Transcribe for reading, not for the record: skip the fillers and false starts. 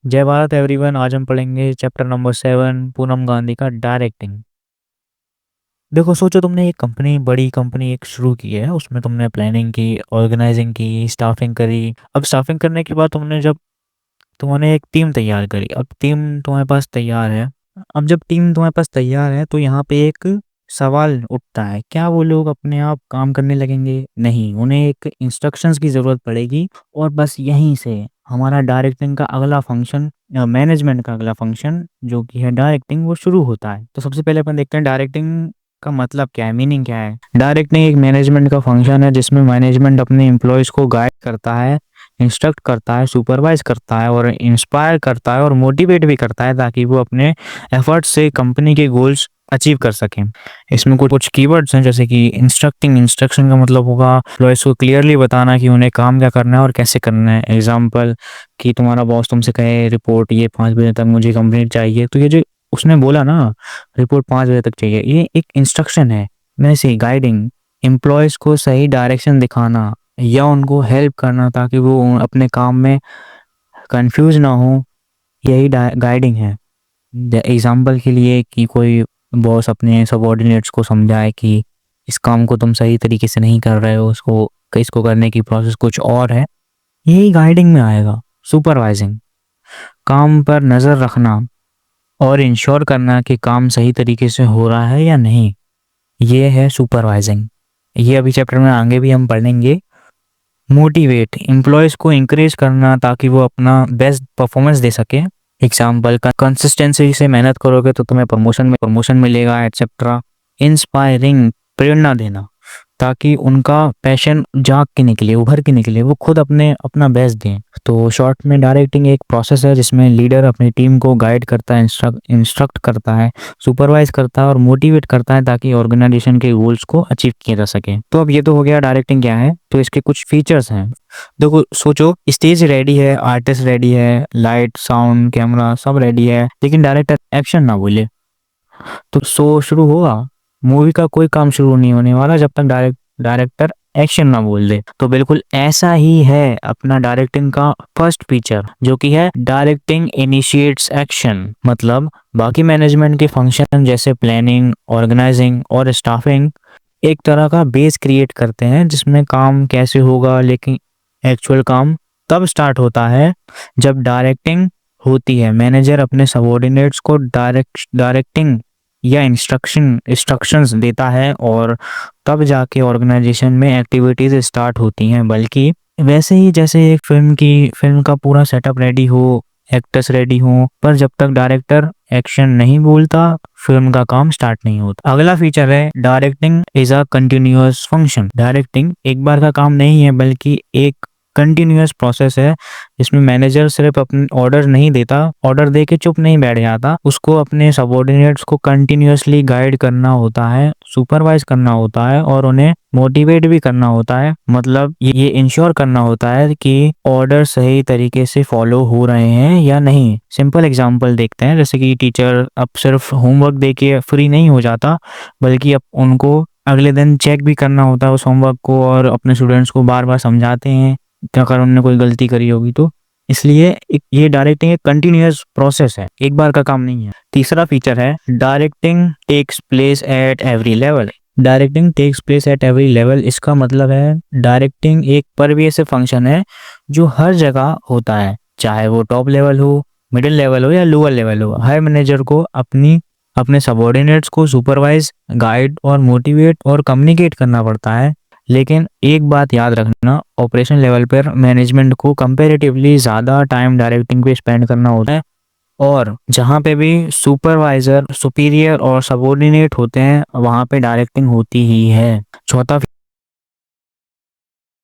जय भारत एवरीवन। आज हम पढ़ेंगे चैप्टर नंबर 7 पूनम गांधी का डायरेक्टिंग। देखो, सोचो तुमने एक कंपनी, बड़ी कंपनी एक शुरू की है। उसमें तुमने प्लानिंग की, ऑर्गेनाइजिंग की, स्टाफिंग करी। अब स्टाफिंग करने के बाद तुमने एक टीम तैयार करी। अब टीम तुम्हारे पास तैयार है। अब जब टीम तुम्हारे पास तैयार है तो यहाँ पे एक सवाल उठता है, क्या वो लोग अपने आप काम करने लगेंगे? नहीं, उन्हें एक इंस्ट्रक्शंस की ज़रूरत पड़ेगी। और बस यहीं से हमारा डायरेक्टिंग का अगला फंक्शन, मैनेजमेंट का अगला फंक्शन जो कि है डायरेक्टिंग, वो शुरू होता है। तो सबसे पहले अपन देखते हैं डायरेक्टिंग का मतलब क्या है, मीनिंग क्या है। डायरेक्टिंग एक मैनेजमेंट का फंक्शन है जिसमें मैनेजमेंट अपने एम्प्लॉयज़ को गाइड करता है, इंस्ट्रक्ट करता है, सुपरवाइज करता है और इंस्पायर करता है और मोटिवेट भी करता है ताकि वो अपने एफर्ट्स से कंपनी के गोल्स अचीव कर सकें। इसमें कुछ कुछ कीवर्ड्स हैं, जैसे कि इंस्ट्रक्टिंग। इंस्ट्रक्शन का मतलब होगा एम्प्लॉयज़ को क्लियरली बताना कि उन्हें काम क्या करना है और कैसे करना है। एग्जाम्पल कि तुम्हारा बॉस तुमसे कहे रिपोर्ट ये 5 बजे तक मुझे कंप्लीट चाहिए, तो ये जो उसने बोला ना, रिपोर्ट 5 बजे तक चाहिए, ये एक इंस्ट्रक्शन है। वैसे गाइडिंग, एम्प्लॉयज़ को सही डायरेक्शन दिखाना या उनको हेल्प करना ताकि वो अपने काम में कंफ्यूज ना हो, यही गाइडिंग है। एग्जाम्पल के लिए कि कोई बॉस अपने सबऑर्डिनेट्स को समझाए कि इस काम को तुम सही तरीके से नहीं कर रहे हो, इसको करने की प्रोसेस कुछ और है, यही गाइडिंग में आएगा। सुपरवाइजिंग, काम पर नज़र रखना और इंश्योर करना कि काम सही तरीके से हो रहा है या नहीं, ये है सुपरवाइजिंग। ये अभी चैप्टर में आगे भी हम पढ़ेंगे। मोटिवेट, एम्प्लॉयज़ को इंकरेज करना ताकि वो अपना बेस्ट परफॉर्मेंस दे सके। एग्जाम्पल, कंसिस्टेंसी से मेहनत करोगे तो तुम्हें प्रमोशन मिलेगा, एटसेट्रा। इंस्पायरिंग, प्रेरणा देना ताकि उनका पैशन जाग के निकले, उभर के निकले, वो खुद अपना बेस्ट दें। तो शॉर्ट में डायरेक्टिंग एक प्रोसेस है जिसमें लीडर अपनी टीम को गाइड करता है, इंस्ट्रक्ट करता है, सुपरवाइज करता है और मोटिवेट करता है ताकि ऑर्गेनाइजेशन के गोल्स को अचीव किया जा सके। तो अब ये तो हो गया डायरेक्टिंग क्या है। तो इसके कुछ फीचर्स हैं। देखो, सोचो, स्टेज रेडी है, आर्टिस्ट रेडी है, लाइट साउंड कैमरा सब रेडी है, लेकिन डायरेक्टर एक्शन ना बोले तो शो शुरू होगा? मूवी का कोई काम शुरू नहीं होने वाला जब तक डायरेक्टर एक्शन ना बोल दे। तो बिल्कुल ऐसा ही है अपना डायरेक्टिंग का फर्स्ट फीचर, जो कि है डायरेक्टिंग इनिशिएट्स एक्शन। मतलब बाकी मैनेजमेंट के फंक्शन जैसे प्लानिंग, ऑर्गेनाइजिंग और स्टाफिंग एक तरह का बेस क्रिएट करते हैं जिसमें काम कैसे होगा, लेकिन एक्चुअल काम तब स्टार्ट होता है जब डायरेक्टिंग होती है। मैनेजर अपने सबऑर्डिनेट्स को डायरेक्टिंग या इंस्ट्रक्शंस देता है और तब जाके ऑर्गेनाइजेशन में एक्टिविटीज स्टार्ट होती हैं। बल्कि वैसे ही जैसे एक फिल्म का पूरा सेटअप रेडी हो, एक्टर्स रेडी हो, पर जब तक डायरेक्टर एक्शन नहीं बोलता फिल्म का काम स्टार्ट नहीं होता। अगला फीचर है directing is a continuous function. Directing एक बार का काम नहीं है बल्कि एक कंटिन्यूअस प्रोसेस है जिसमें मैनेजर सिर्फ अपने ऑर्डर नहीं देता, ऑर्डर दे के चुप नहीं बैठ जाता, उसको अपने सबऑर्डिनेट्स को कंटिन्यूअसली गाइड करना होता है, सुपरवाइज करना होता है और उन्हें मोटिवेट भी करना होता है। मतलब ये इंश्योर करना होता है कि ऑर्डर सही तरीके से फॉलो हो रहे हैं या नहीं। सिंपल एग्जांपल देखते हैं, जैसे कि टीचर अब सिर्फ होमवर्क दे के फ्री नहीं हो जाता, बल्कि अब उनको अगले दिन चेक भी करना होता है उस होमवर्क को और अपने स्टूडेंट्स को बार बार समझाते हैं कि अगर उन्होंने कोई गलती करी होगी तो। इसलिए ये डायरेक्टिंग एक कंटिन्यूअस प्रोसेस है, एक बार का काम नहीं है। तीसरा फीचर है directing takes place at every level. Directing takes place at every level, इसका मतलब है डायरेक्टिंग एक परवेसिव फंक्शन है जो हर जगह होता है, चाहे वो टॉप लेवल हो, मिडिल लेवल हो या लोअर लेवल हो। हर मैनेजर को अपने सबऑर्डिनेट्स को सुपरवाइज, गाइड और मोटिवेट और कम्युनिकेट करना पड़ता है। लेकिन एक बात याद रखना, ऑपरेशन लेवल पर मैनेजमेंट को कंपैरेटिवली ज़्यादा टाइम डायरेक्टिंग पे स्पेंड करना होता है और जहाँ पे भी सुपरवाइजर, सुपीरियर और सबऑर्डिनेट होते हैं वहाँ पे डायरेक्टिंग होती ही है। चौथा